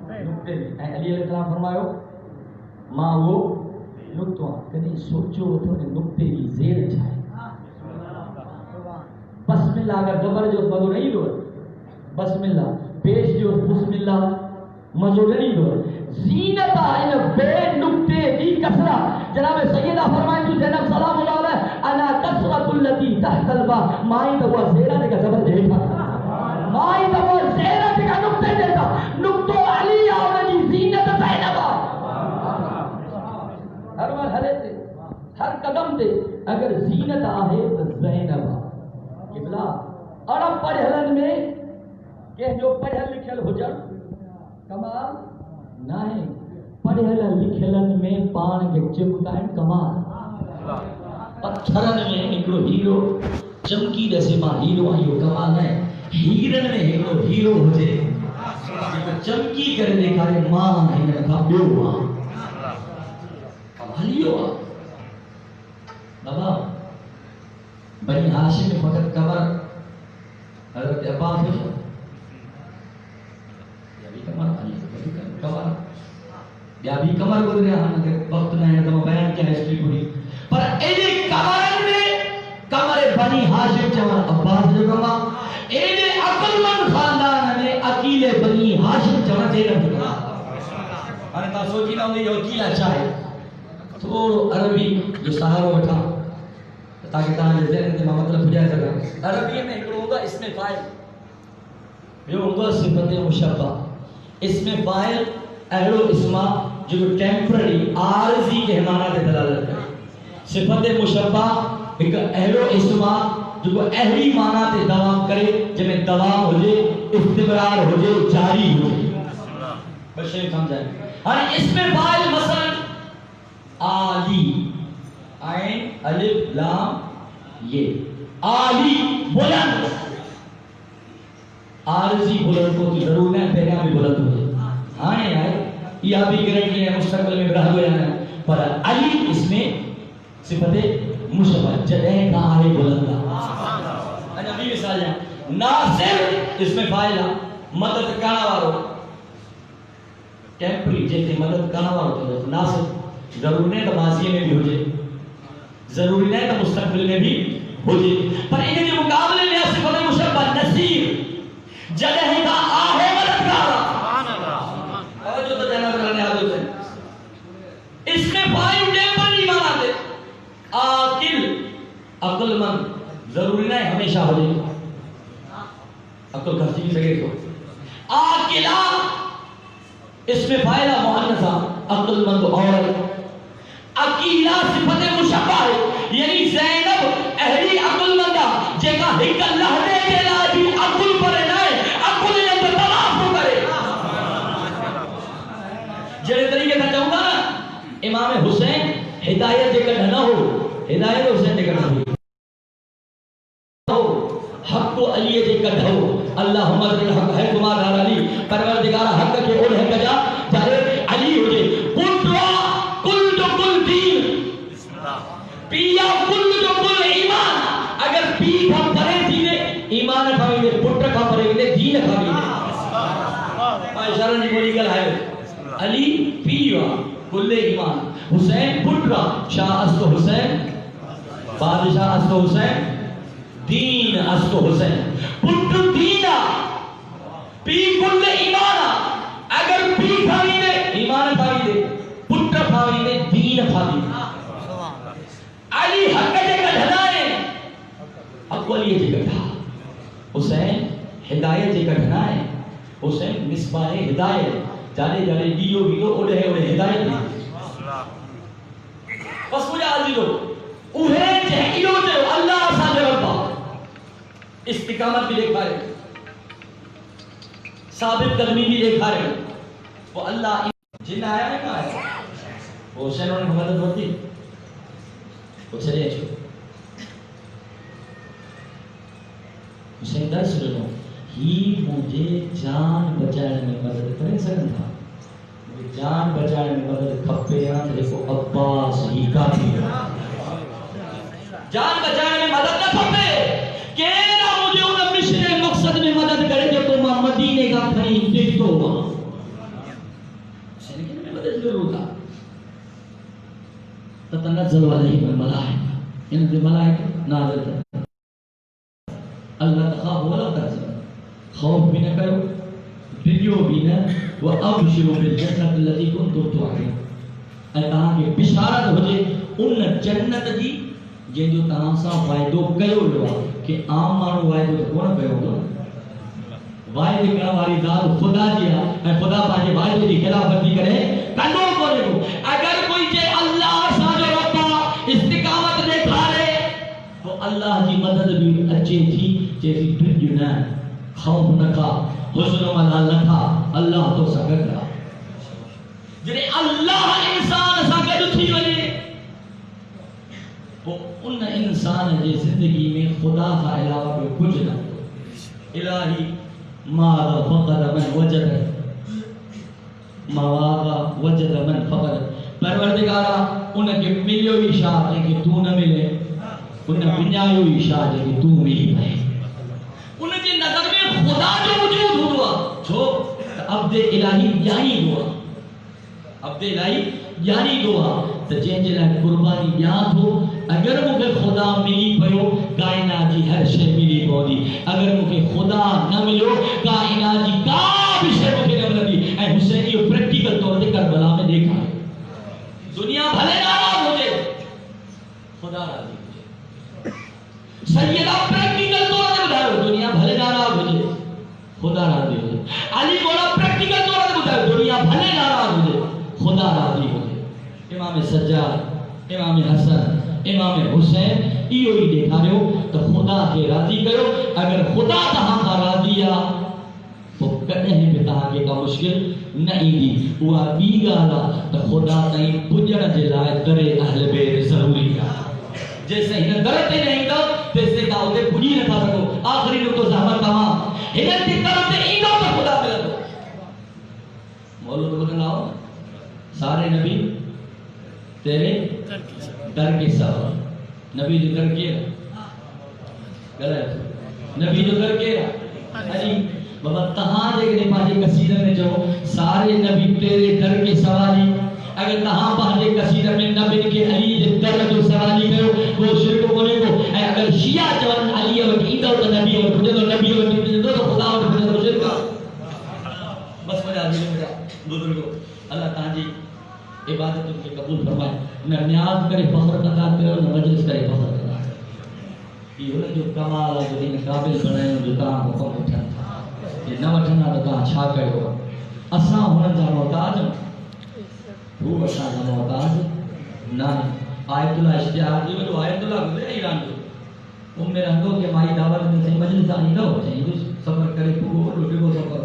نقطے میں علی علیہ السلام فرمائیو ماں وہ نقطہ کدھی سوچو تو نقطے کی زیر جائے بسم اللہ اگر دبر جو مزو نہیں دو بسم اللہ پیش جو بسم اللہ مزو نہیں دو زینت آئین بے نقطے کی کسرہ جناب سیدہ فرمائیں جو زینب سلام اللہ علیہ انا کسرت اللتی تحت البا مائی تو وہ زیرہ کا زبر دیتا مائی تو وہ زیرہ کا نقطے دیتا نقطہ علی آنے کی زینت زینبہ ہر مرحلے سے ہر قدم دے اگر زینت آئے تو زینبہ قبلہ اور اب پڑھلن میں کہ جو پڑھل لکھل ہو جا کمال نہیں پڑھلن لکھلن میں پان کے چمکائن کمال پتھرن میں ایکڑو ہیرو چمکی جیسے ماں ہیرو آئیو کمال ہے ہیرن میں ایکڑو ہیرو ہو جائے چمکی کر دیکھا ہے ماں نہیں رکھا بیو ماں کمالیو بابا بنی ہاشم میں فقط قبر حضرت عباس ہے یا بھی قمر یا بھی قمر گزرے ہم وقت نہیں تو بیان کیا ہسٹری پوری پر ایدے قمر میں قمر بنی ہاشم چمر عباس جو کما ایدے عقل من خاندان میں اکیل بنی ہاشم چمر زینب جو کما ہمیں تا سوچی نہ ہوگی یہ اکیلا چاہے تھوڑو عربی جو سہارو بٹھا تاکہ تاہاں ذہن کے مطلب بجائے سکا عربی میں ایک ہوگا اسم فائل یہ ہوگا صفت مشبہ اسم فائل اہل و اسما جو ٹیمپرری عارضی کے معنی سے دلالت کرے صفت مشبہ ایک اہل و اسما جو اہلی معنی سے دوام کرے جب میں دوام ہو جائے استمرار ہو جائے جاری ہو جائے بس یہ سمجھائیں ہر اسم فائل مثلا آلی عین الف لام یہ عالی بلند عارضی بلند کو ضرور ہے پہنا بھی بلند ہو جائے آئے یہ بھی گرنٹی ہے مستقبل میں رہ گیا ہے پر علی اس میں صفت مشبہ جدہ کا آئے بلند نبی مثال جائیں ناصر اس میں فائلہ مدد کرنا وارو ٹیمپری جیسے مدد کرنا وارو ناصر ضرور نہیں تو ماضی میں بھی ہو جائے ضروری نہیں کہ مستقبل میں بھی ہو جائے، پر ان کے مقابلے میں صفت مشبہ نصیر جگہ کا آہو مددگار اور جو تو جناب رہنے حاضر ہے اس میں فائیو ڈے پر ایمان آتے عاقل عقل مند ضروری نہیں ہمیشہ ہو جائے عقل خرچی کی سکے تو عاقلہ اس میں فائلہ مؤنثہ عقل مند عورت عقیلہ صفت مشبہ ہے یعنی زینب اہلی عقل مندہ جگہ ہک اللہ دے کے لاجی عقل پر نائے عقل نے تلاف کو کرے جڑے طریقے سے چاہوں گا نا امام حسین ہدایت دے کر نہ ہو ہدایت حسین دے کر نہ ہو حق کو علی دے کر ہو اللہم ذل حق ہے تمہارا علی پروردگار حق کے اول ہے کجا چاہے علی ہو جائے پترا کل جو کل دین پیا کل جو کل ایمان اگر پی ہم کرے دینے ایمان کھاوی دے پتر کھا پڑے دے دین کھاوی دے اشارہ نہیں بولی گل ہے علی پیا کل ایمان حسین پترا شاہ است حسین بادشاہ است حسین دین است حسین پتر دینا پی کل ایمانا اگر پی کھاوی دے ایمان کھاوی دے پتر کھاوی دے دین کھاوی دے علی حق جگہ ڈھنائے اقولی جگہ ڈھا حسین ہدایت جگہ ڈھنائے حسین مصباح ہدایت جانے جانے دیو بیو اوڑے ہدایت دی بس مجھے آجی دو اوہے جہیو جو اللہ آسان ربا استقامت بھی دیکھا رہے ثابت قدمی بھی دیکھا رہے وہ اللہ جن آیا ہے کہا ہے وہ حسین انہوں نے مدد ہوتی وہ چلے چھو حسین درس لو ہی مجھے جان بچانے میں مدد کرے سکن تھا مجھے جان بچانے میں مدد کھپے ہیں دیکھو عباس ہی کافی جان بچانے میں مدد نہ کھپے کہ نہ مجھے ان مشن مقصد میں مدد کرے جو تو مدینے کا کہیں دیکھ تو ہوا حسین کے میں مدد ضرور تھا تتنزل علیہم الملائکہ ان کے ملائکہ نازل کرتے اللہ تخاف ولا تحزن خوف بھی نہ کرو ڈریو بھی نہ وابشروا بالجنت التي كنتم توعدون اے کہا کہ بشارت ہو جائے ان جنت جی جن جو تمام سا وعدو کیو لو کہ عام مانو وعدو تو کون کیو تو وعدے کرنے والی ذات خدا دیا اے خدا پاجے وعدے دی خلاف ورزی کرے کنو کونے کو اگر کوئی جے اللہ سا جو ربا استقامت دکھا رہے تو اللہ کی مدد بھی اچھی تھی جیسی ڈر نہ خوف نہ کھا حسن و ملال نہ کھا اللہ تو سکت رہا جنہیں اللہ انسان سکت تھی ولی وہ ان انسان جے زندگی میں خدا کا علاوہ کوئی کچھ نہ الہی ماذا فقد من وجد مواقع وجد من فقد پروردگارا ان کے ملیو ہی شاہ ہے کہ تو نہ ملے ان بنیایو ہی شاہ ہے کہ تو ملی پائے ان کی نظر میں خدا جو وجود ہوا جو عبد الہی یعنی ہوا عبد الہی یعنی دعا تو جن جن قربانی بیان ہو اگر مجھے خدا ملی پیو کائنات جی ہر شے ملی پودی اگر مجھے خدا نہ ملو کائنات جی کا بھی شے مجھے نہ ملتی اے حسین یہ پریکٹیکل طور سے کربلا میں دیکھا ہے دنیا بھلے ناراض ہو جائے خدا راضی ہو جائے سیدہ پریکٹیکل طور سے بتاؤ دنیا بھلے ناراض ہو جائے خدا راضی ہو جائے علی بولا پریکٹیکل طور سے بتاؤ دنیا بھلے ناراض ہو جائے خدا راضی ہو جائے امام سجاد امام حسن امام حسین ایو ہی دیکھا رہے ہو تو خدا کے راضی کرو اگر خدا تہاں کا راضی آ تو کہیں بھی تہاں کے کا مشکل نہیں دی وہ بی گالا تو خدا تہیں پجڑ جلائے درے اہل بیت ضروری کا جیسے ہی درتے نہیں تو تیسے کا ہوتے پجی نہ کھا سکو آخری لوگ تو زحمت کہاں ہنر کی کرتے ایدوں تو خدا ملا دو مولو تو بکن لاؤ سارے نبی تیرے در کے ساتھ نبی جو در کے غلط نبی جو در کے علی بابا تہاں دیکھنے پاجے قصیدہ میں جو سارے نبی تیرے در کے سوالی اگر تہاں پہنچے کثیر من نبی کے علی دے در جو سوالی کہو وہ شرک کونے کو اگر شیعہ جوان علی وٹ ایدہ و نبی و خجد و نبی و خجد و خدا و خجد و شرکا بس مجھا دل میرا بزرگو اللہ تعالیٰ جی عبادت ان کے قبول فرمائے نہ نیاز کرے فخر ادا کرے نہ مجلس کرے فخر ادا کرے یہ ہونا جو کمال ہے جو ان قابل بنائے جو تاں حکم اٹھن یہ نہ وٹھنا تو تاں چھا کرے ہو اساں ہونا جا محتاج وہ اساں جا محتاج نہ آیت اللہ اشتہار یہ جو آیت اللہ گزرے ایران جو ام میرا ہندو کہ مائی دعوت میں سے مجلس آنی نہ ہو چاہیے جو سفر کرے پھوگو روٹی کو سفر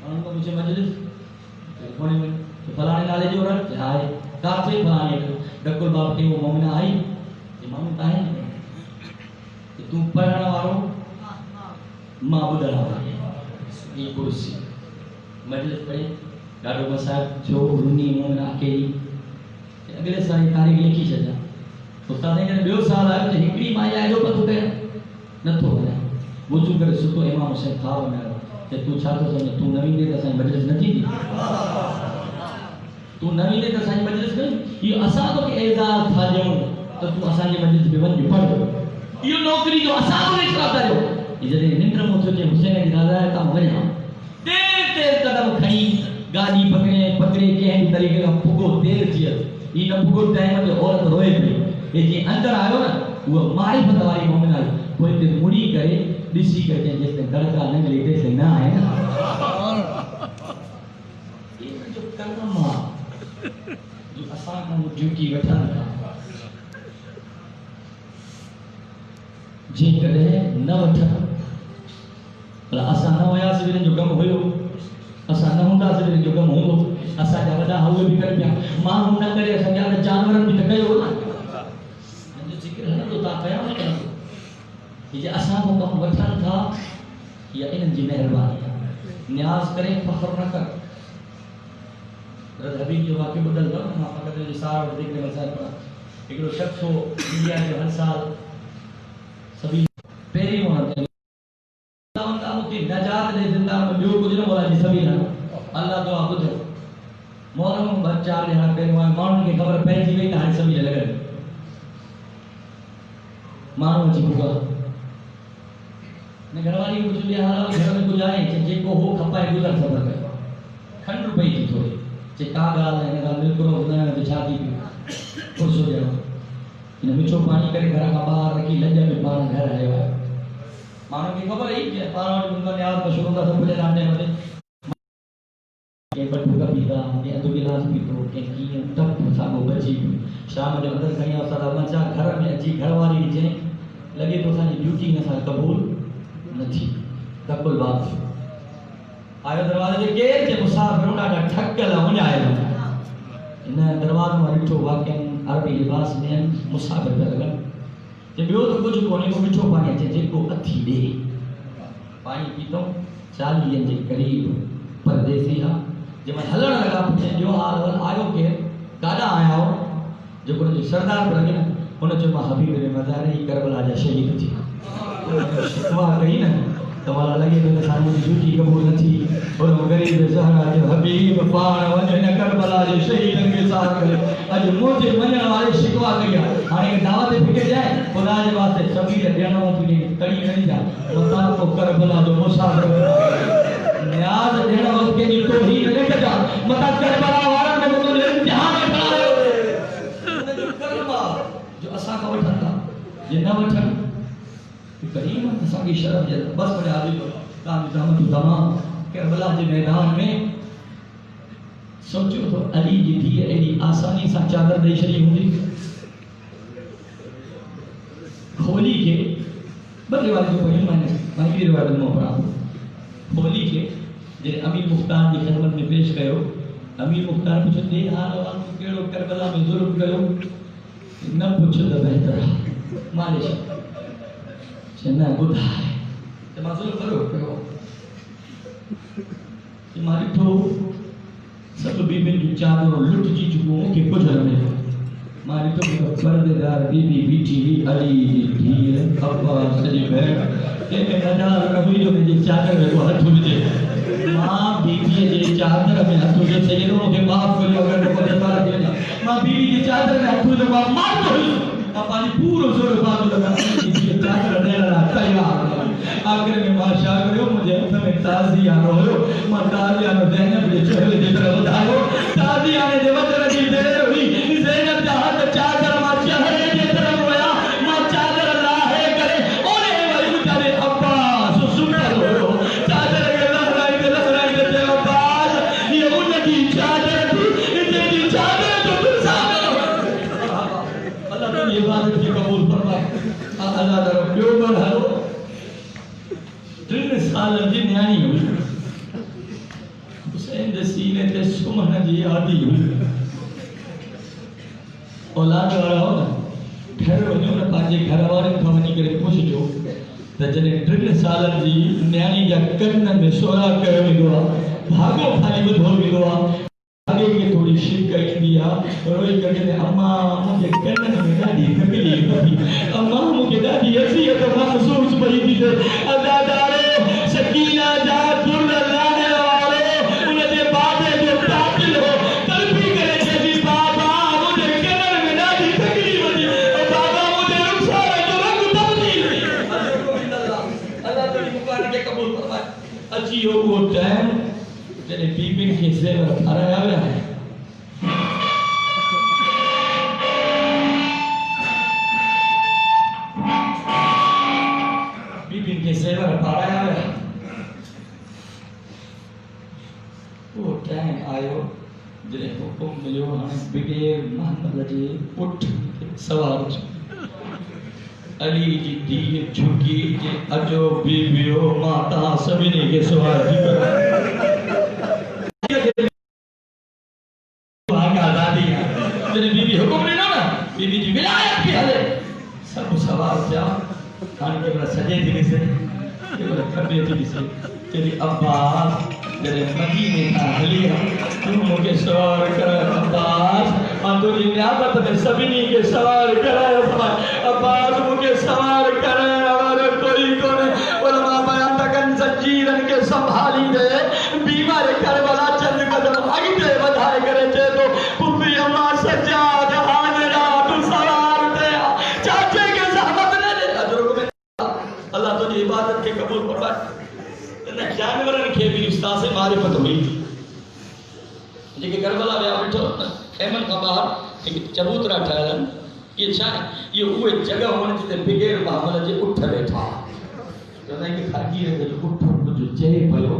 ان کو مجھے مجلس ہونے میں فلانے نالے جو رکھ آئے کافی فلانے ڈکل باپ کے وہ مومنہ آئی امام کہیں کہ تم پڑھنا وارو معبود اللہ یہ کرسی مجلس پڑھے ڈاڑو مسائب جو رونی مومنہ اکیلی اگلے ساری تاریخ لکھی چاہتا استاد نے کہنے بیو سال آئے تو ہکڑی مائی آئے جو پتو کہے نہ تو ہو جائے وضو کرے ستو امام حسین خواب میں آئے کہ تو چھاتو سمجھے تو نوین دے تا سائیں مجلس نہ تھی تو نوین دے تا سائیں مجلس نہیں یہ اسادوں کے اعزاز تھا جو تو تو اسان کے مجلس بے ون بھی پڑھ یہ نوکری جو اسادوں نے اشراف دے یہ جدے نندر موچو کہ حسین کی دادا ہے کام وجہ تیر تیر قدم کھئی گاڑی پکڑے کہیں طریقے کا پھگو دیر چیئر یہ نہ پھگو ٹائم میں عورت روئے پڑی یہ جی اندر آئے نا وہ معرفت والی مومن آئی کوئی تے مڑی کرے ڈسی کرتے ہیں جس نے گڑکا نہ ملی دے سے نہ آئے نا یہ جو کرما جو اسان کا وہ ڈیوٹی وٹھن تھا جی کدے نہ وٹھن بلا اسان نہ ہویا سویرے جو گم ہوئے اسان نہ ہوندا سویرے جو گم ہوں اسان جا وڈا ہوئے بھی کر پیا ماں ہوں نہ کرے اسان جا جانورن بھی تکے ہو نا ذکر ہے تو تا قیامت کرو یہ اساں کو کم وٹھن تھا یا ان جی مہربانی نیاز کریں فخر نہ کر رضا حبیب جو واقعی بدل کر ہم فقط رسال اور ذکر مسائل پڑھا ایک لوگ شخص ہو انڈیا کے ہر سال سبھی پیری ہونا تھے اللہ ان کا مکی نجات دے زندہ میں جو کچھ نہ بولا جی سبھی نہ اللہ دعا بدھر محرم بچار لہا پیری ہوئے مانن کی خبر پہنچی گئی تھا سبھی نے لگا مانو جی ہوگا نے گھروالی کو کچھ لیا حالا گھر میں کچھ آئے جے کو ہو کھپائے گزر سفر کر کھنڈ روپئی تھی تھوڑی چے کا گال ہے نے گال ملک رو بنا میں چھاتی پی خوش ہو جاؤ انہیں مچھو پانی کرے گھر کا باہر رکھی لجا میں پانی گھر آئے ہوئے مانو کی خبر ہے کہ پانا ان کا نیاز کا شروع کا سب کچھ راننے ہوتے کہ بٹو کا پیتا یا دو گلاس پیتو کہ کی تک سامو بچی شام جو اندر کہیں اور صدا بچا گھر میں اچھی گھر والی جائیں لگے تو سانی ڈیوٹی میں سانی قبول نہ تھی تکل بات آئے دروازے کے گیر کے مسافروں کا ٹھکل ہو جائے انہیں دروازوں میں رٹھو واقعی عربی لباس میں مسافر پر لگا جب بیو تو کچھ کونے کو مچھو پانی اچھے جن کو اتھی دے پانی پیتا ہوں 40 کے قریب پردیسی ہاں جب میں ہلڑ لگا پوچھیں جو حال آئیو کے کادا آیا ہو جو کنو سردار پر لگے نا انہوں جو ماں حبیب نے مزارے ہی کربلا جا شہید تھی شکوا کہی نا تو والا لگے تو نسان مجھے جھوٹی قبول نہ تھی اور وہ غریب زہرا جو حبیب پاڑ وجہ کربلا جو شہید کے ساتھ کرے اج موجے منن والے شکوا کیا ہانے دعوت پھکے جائے خدا کے واسطے سبھی دینا ہو تھی کڑی نہیں جا متا کو کربلا جو مسافر نیاز دینا اس کے لیے تو ہی نہیں بچا متا کربلا والا نے تو امتحان کھڑا ہے جو کربلا جو اسا کا وٹھن تھا یہ نہ وٹھن کریم اسا کی شرف ہے بس بڑے عادی کو کام زحمت تمام کربلا کے میدان میں سوچو تو علی جی تھی ایڈی آسانی سا چادر دے شریف ہوئی کھولی کے بڑے والے جو پہلے میں بھی روایت میں پڑھا کھولی کے جن امیر مختار کی خدمت میں پیش کرو امیر مختار پوچھو دے حال عوام کو کیڑو کربلا میں ظلم کرو نہ پوچھو تو بہتر مالش چنہ بدھا ہے تو میں ظلم کرو تمہاری تو سب بی بی جو چادر لٹ جی چکو ہوں کہ کچھ رہنے ماری تو پردیدار بی بی بیٹھی ہوئی علی دھیر ابا سجی بہن کہ میں ندار کبھی جو مجھے چادر ہے وہ ہاتھ ہوئی دے ماں بی بی جی چادر میں ہاتھوں جو سیدوں کے معاف کرو اگر وہ بڑا دینا ماں بیوی کی چادر میں ہاتھوں جو مار دو اپنی پورو زور بات لگا یہ چادر دینا تیار آخر میں ماشاء کرو مجھے تمہیں تازیانو ہو ماں تازیانو زینب کے چہرے کی طرف دھاؤ تازیانے دے وطن کی دیر ہوئی زینب جہاں چادر ماں چہرے کی طرف ہویا ماں چادر لاہے کرے انہیں وہی بچارے عباس سنر ہو چادر کے لہرائی دے عباس یہ ان کی چادر تھی ان کی چادر جو تم سامنے ہو اللہ تو یہ عبادت کی قبول فرمائے اللہ درم کیوں بڑھو 3 سال جی نیانی ہوئی حسین دے سینے تے سمن جی آدھی ہوئی اولاد والا ہو نا گھر وجوں نے پانچے گھر والے کو ونی کرے پوچھ جو تے جنے 3 سال جی نیانی جا کن میں سورا کیو ویندو بھاگو کھالی بدھو ویندو آگے کی تھوڑی شک دیا روئی کر کے اماں مجھے کن میں ڈاڈی تکلیف تھی اماں مجھے ڈاڈی اذیت محسوس پئی تھی عزادارو سکینہ جا در لانے والے ان دے بابے جو قاتل ہو قلبی کرے چلی بابا مجھے کن میں ڈاڈی تکلیف تھی بابا مجھے رخسار جو رنگ تبدیل ہوئی اللہ تعالی مبارک کے قبول فرمائے اچھی ہو وہ ٹائم تیرے بی بی کے زیور ہرایا ہوا ہے بی بی کے زیور ہرایا ہوا ہے وہ ٹائم آئیو جنہیں حکم ملیو ہاں بغیر محمد جی اٹھ سوار علی جی دی جھکی جی اجو بی بیو ماتا سبینی کے سوار جی بی بی حکم نہیں نا بی بی جی ولایت کی حلے سب سوار جا کھان کے بڑا سجے تھی سے کہ بڑا کھڑے تھی سے تیری عباس تیرے مدینے کا حلیہ تم مجھے سوار کرے عباس اور تجھے نیابت میں سبینی کے سوار کرے عباس مجھے سوار کرے اور کوئی کونے علماء بیان تکن زنجیرن کے سنبھالی دے بیمار کربلا چند قدم آگی دے بدھائے کرے چھے تو پھوپی اماں سجاد حاضرہ تو سوار دے چاچے کے زحمت نہ لے اللہ تجھے عبادت کے قبول فرمائے جانورن کے بھی استاد سے معرفت ہوئی تھی لیکن کربلا میں بیٹھو خیمن کا باہر ایک چبوترا ٹھہرن یہ چاہے یہ ہوئے جگہ ہونے جتے بغیر محمد جی اٹھ بیٹھا تو نہیں کہ خاکی رہے جو اٹھ جو چہے پہو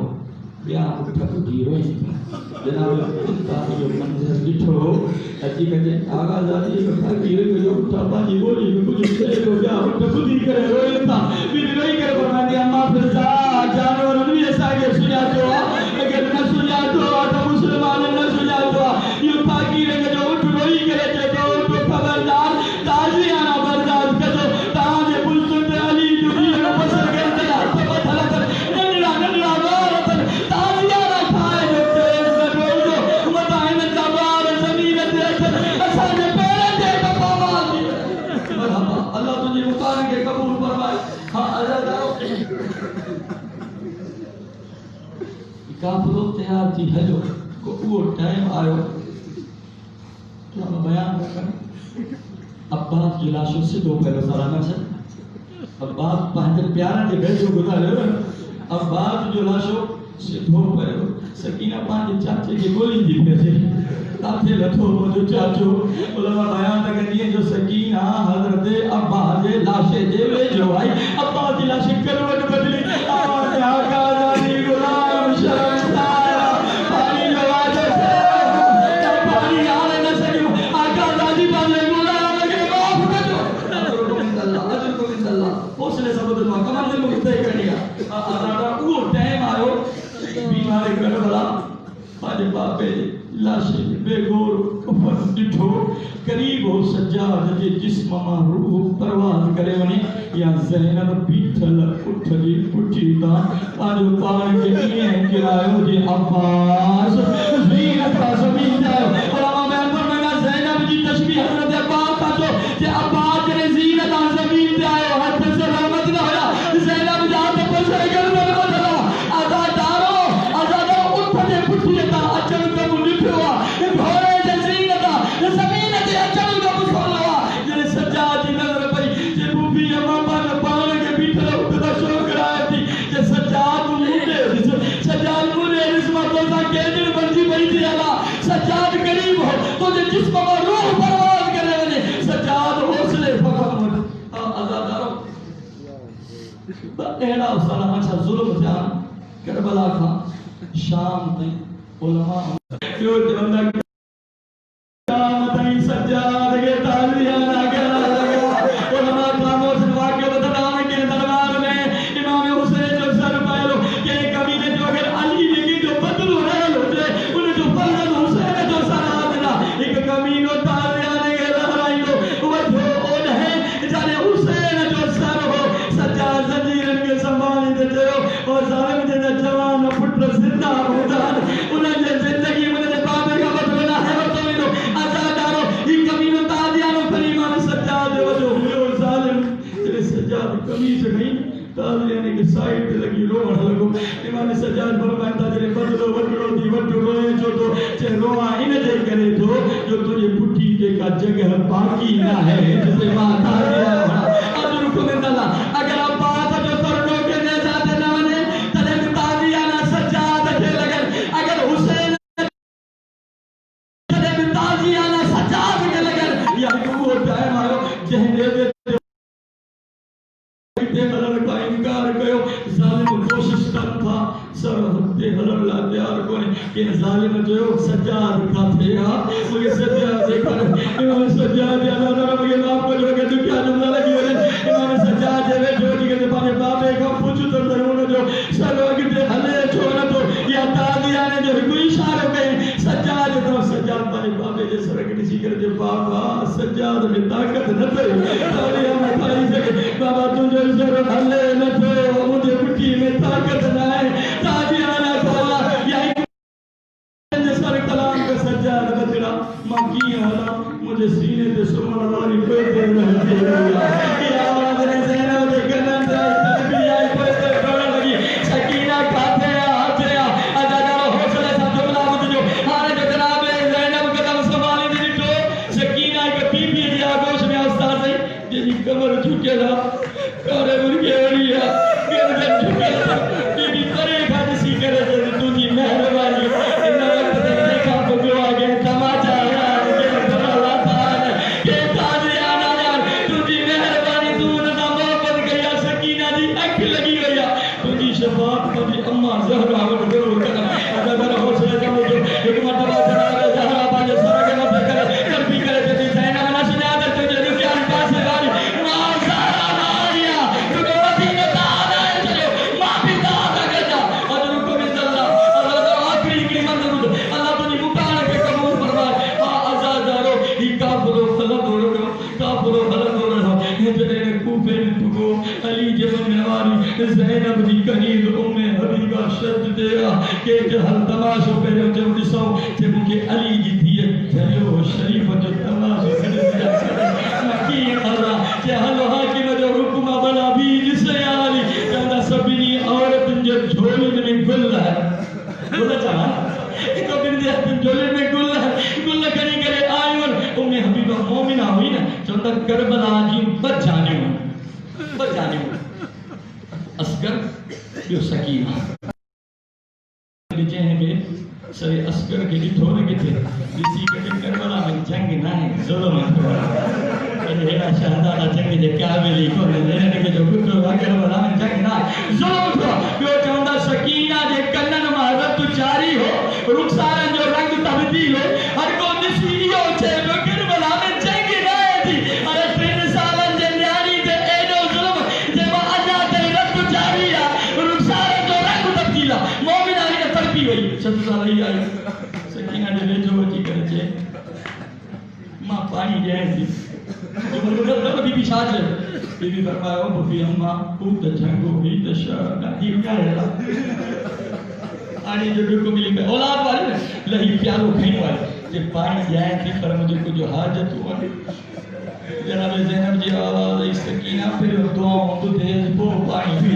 بیاں اٹھ دی روئی جناب انتا یہ منظر بٹھو اجی کہتے آغا زادی یہ خاکی رہے جو اٹھا پانی بولی میں کچھ چہے کو بیاں اٹھ دی کرے روئی تھا بھی روئی کرے فرمانی اماں پھر جانور انوی ایسا کہ سجا دعا اگر نہ سجا دعا تو مسلمان نہ سجا دعا یہ پاکی رہے جو اٹھ روئی کرے چھے تو اٹھ خبردار تازیانہ برداشت کرو تاں دے بلسن علی جو بھی ہے پسر کرتے ہاتھ پہ تھلا کر ننڈا ننڈا بارتن تازیانہ کھائے جو تیز میں روئی جو مدائن تبار زمین دیکھر اصل میں پیرے دے کپا ماں مرحبا اللہ تجھے مقارن کے قبول فرمائے ہاں اللہ دارو کافروں تیار تھی ہے جو کو وہ ٹائم آئے کیا میں بیان کریں عباس کی لاشوں سے 2 پہلو سالانہ سے عباس پہنچے پیارا کے بیٹھو گزارے عباس جو لاشوں سے 2 پہلو سکینہ پانچے چاچے کی گولی دی پیسے تاکہ لٹھو جو چاچو علماء بیان تک دیئے جو سکینہ حضرت عباس لاشے دیوے جو آئی عباس کی لاشے کروٹ بدلی آواز آقا دانی غلام شرم سارا پانی جواجے سے پانی آنے نہ سکیو آقا دانی پانے غلام کے معاف کرو اجر کو من اللہ حوصلے سبت دعا کمال دل مکتے کرنے گا آدھا وہ ٹائم آئو بیمارے کربلا پانے باپے لاشے بے گور کفن ڈٹھو قریب ہو سجاد جے جسم ماں روح پرواز کرے ونے یا زینب بیٹھل اٹھلی پٹھی تا آجو پان کے لیے کرایو جے عباس زینت کا زمین جائے علماء بیان فرمائے زینب جی تشبیح حضرت عباس کا جو جے عباس نے زینت کا زمین جائے ہاتھ سے رحمت نہ ہویا زینب جہاں تک پسر گرد میں بدلا آزادارو اٹھنے کیجڑ بنجی بھئی تھی اللہ سجاد قریب ہو تجھے جسم و روح پرواز کرنے والے سجاد حوصلے فقط مجھے آزادارو اہلا افسانہ اچھا ظلم جان کربلا کھا شام تھی علماء کیوں جوندہ شام تھی سجاد کے تازیانہ کرا لگا علماء کاموں سے واقع بتانے کے دربار میں امام حسین جو سر پہلو کہ کبھی نے جو اگر علی نے کی جو بدل رہے ہوتے انہیں جو فرزن حسین جو سر آدنا ایک کمینو تازیانے کے لہرائی دو وہ جو اون ہے جانے حسین جو سر ہو سجاد زنجیرن کے سنبھالی دیتے ہو اور ظالم جنہ جوان پھٹر زندہ ہوتان انہیں جو زندگی انہیں بابے کا بدلنا ہے وہ تو انہوں آزادارو یہ کمینو تازیانو پر ایمان سجاد ہے وہ جو ہوئے اور ظالم جنہیں سجاد کمی سے نہیں تازیانے کے سائٹ پہ لگی روڑ لگو امام سجاد فرمائے تھا جنہیں بدلو وڈڑو دی وڈڑو روئے جو تو چہ روحا انہیں جے کرے تو جو تجھے پٹھی کے کا جگہ باقی نہ ہے جسے ماں تازیانو اب رکو میں اللہ اگر آپ بات جو سرنوں کے لے جاتے نہ بنے تلے تازیانہ سجاد کے لگن اگر حسین تلے تازیانہ سجاد کے لگن یا وہ ٹائم آئو جہنے دے حلال کا انکار کیو ظالم کوشش کر تھا سر ہتے حلال لا تیار کونے کہ ظالم جو سجاد کا تھیا مجھے سجاد دیکھا امام سجاد اللہ رب کے باپ کو جو کہ تو کیا جملہ لگی ہوئے امام سجاد جو جو کہ پانے بابے کا پوچھو تو ضرور جو سر وقت حلے چھوڑا تو یا تازیانے جو کوئی اشارہ کہیں سجاد تو سجاد پانے بابے جو سر کے کسی کر دے بابا سجاد میں طاقت نہ تھے تازیاں میں بھائی سے بابا تجھے سر حلے نہ تھے مجھے پٹھی میں طاقت نہ ہے تازیانہ کھولا یا سر کلام کا سجاد بچڑا ماں کی حالا مجھے سینے دے سمر والی پیتے رہتے رہا یا آواز نے زینب دے گنن دے تربی آئی پیتے ڈوڑا لگی سکینہ کھاتے آتے ادھارو حوصلے سا جملہ مجھے جو ہارے جو جناب زینب قدم سنبھالی دی تو سکینہ ایک بی بی دی آگوش میں استاد ہے جی کمر جھکے دا کارے مرگے ہوئی ہے گردن جھکے دا بی بی کرے کھا جسی کرے دے تو جی مہربانی زینب دی کنیز حبیبہ شد دیا کہ جہل تماشو پہلے جب دسو کہ مجھے علی جی دیئے جھلو شریف جو تماشو پہلے دیا مکی خرا جہل حاکم جو حکمہ بلا بھی جسے آلی جہاں سبینی عورت جو جھولی میں گل ہے بولا چاہا تو پھر دیا جھولی میں گل ہے گل کنی کرے آئی اور حبیبہ مومنہ ہوئی نا چونتا کربلا جی بچ جانے ہوں اسکر جو سکینہ جہنے میں سر اسکر کے لیے دھونے کے تھے جسی کے کربلا میں جنگ نہ ہے ظلم ہے میرا شہدادہ جنگ جے کعبے کو لینے کے جو گھٹو کربلا میں جنگ نہ ہے ظلم تھا جو چاہتا سکینہ جے کنن محضرت تو جاری ہو رخسارن جو رنگ تبدیل ہو ہر کو نسیو چھے جو کربلا میں جنگ نہ ہے تھی ارے پھر سالن جے نیاری جے ایڈو ظلم جے وہ اللہ تے رب جاری ہے رخسارن جو رنگ تبدیل مومن آئی نے تربی ہوئی چھت سالی آئی سکینہ نے بیجو بچی کرے چھے ماں پانی جائیں تھی جو مطلب بی بی شاہ جائے بی بی فرمایا او بفی اممہ خوب تا جھنگو بھی تا شاہ ناکی کیا رہا آنی جو ڈکو ملی پہ اولاد والی نا لہی پیارو کھین والی جب پانی جائیں تھی پر مجھے کو جو حاجت ہوا جناب زینب جی آواز اس سکینہ پھر دعاوں تو دیز بو پانی بھی